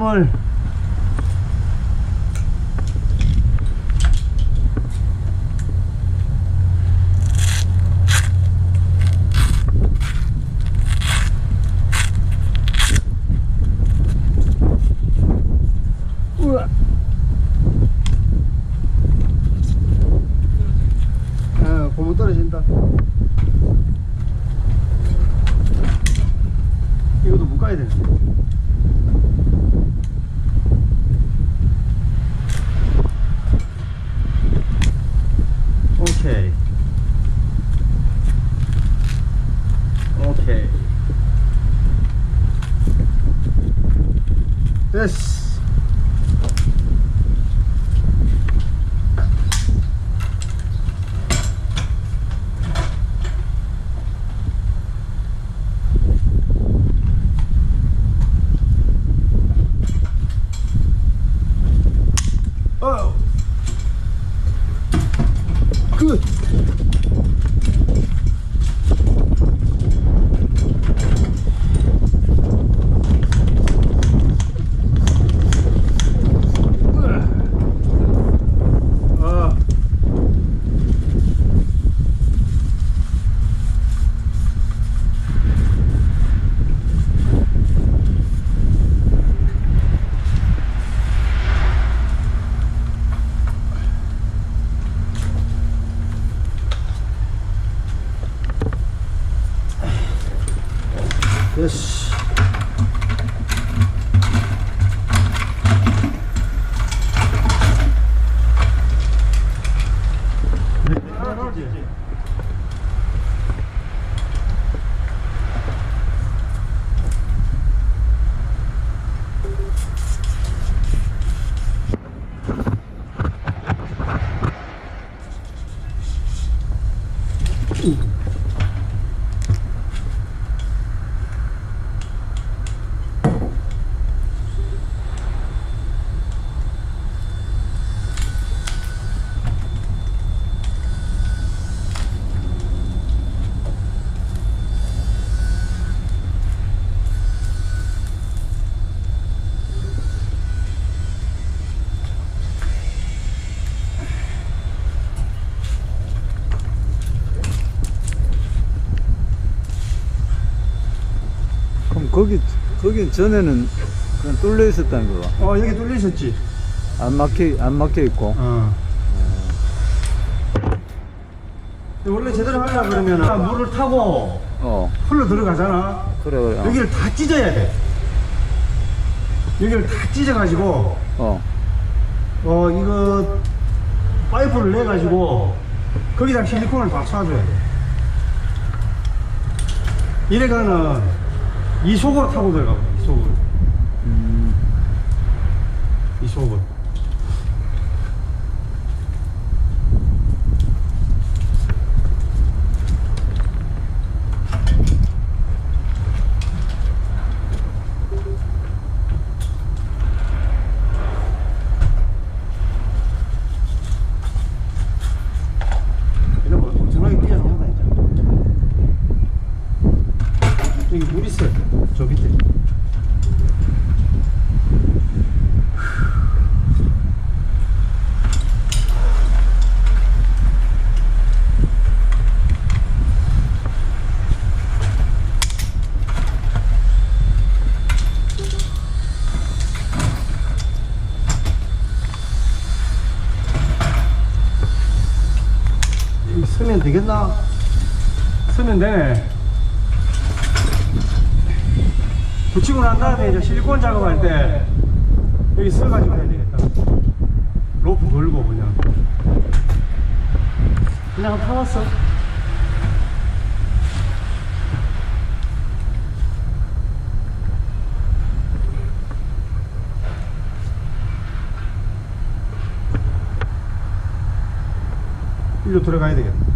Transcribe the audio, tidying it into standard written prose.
선물. 우와. 고무 떨어진다. 이것도 묶어야 되는데. 오케이. 오케이. 됐어. 어. 굿. 됐어. 거긴 전에는 그냥 뚫려 있었다는 거가. 여기 뚫려 있었지. 안 막혀 있고. 근데 원래 제대로 하려고 그러면 물을 타고 풀로 들어가잖아. 그래. 여기를 다 찢어야 돼. 여기를 다 찢어가지고 이거 파이프를 내가지고 거기다 실리콘을 다 쏴줘야 돼. 이래가는 이 속으로 타고 들어가고, 이 속으로. 이 속으로. 이런 거 엄청나게 뛰어나온다, 이제. 여기 물 있어. 저 밑에. 여기 서면 되겠나? 서면 되네. 붙이고 난 다음에 이제 실리콘 작업할 때 여기 써가지고 해야 되겠다. 로프 걸고 그냥 타봤어. 일로 들어가야 되겠다.